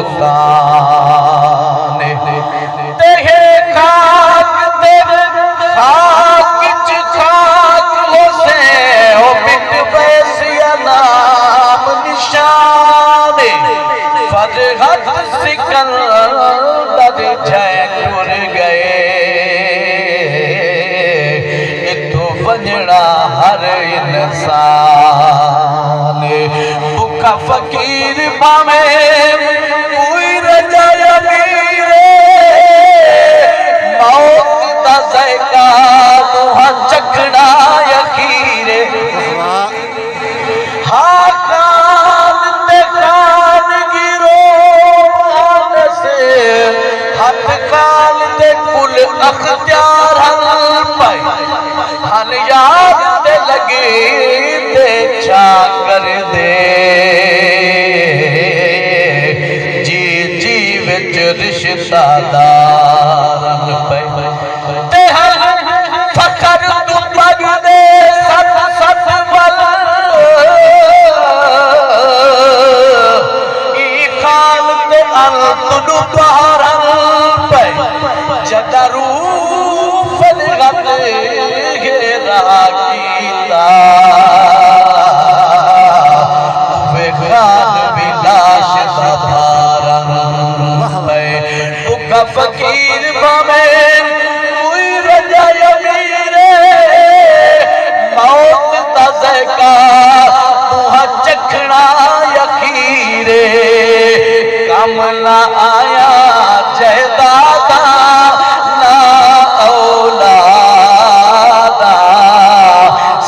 बोस्तान तेहे खाक ते खाक च खाक होसे ओ बिट पैसिया नाम निशान फरहत सिकंदर जयपुर गए इतो वंजणा हर इंसान बुका फकीर पावे कोई रजा अमीरे मौत दा ज़ायका तुहां चखना यकीरे हाँ कान ते कान गिरो से हथ काल ते कुल अख्तियार हल पाई हन याद ते लगे ते छा कर दे जी जी विच रिश्तेदार पे ते हर फकर तू पग दे सत सत वल ई खाल ते अल तुडू द्वारल पे जदरू फलगत घेरा कीता वे खान विलाश सभारन बुका फकीर बामे कोई रजा अमीरे मौत दा ज़ायका तुहां चखना यकीरे कम ना आया जयदादा ना औलादा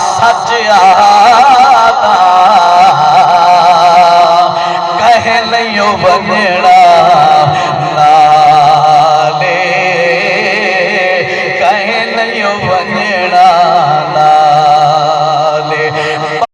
सच आदा कह नहीं वञण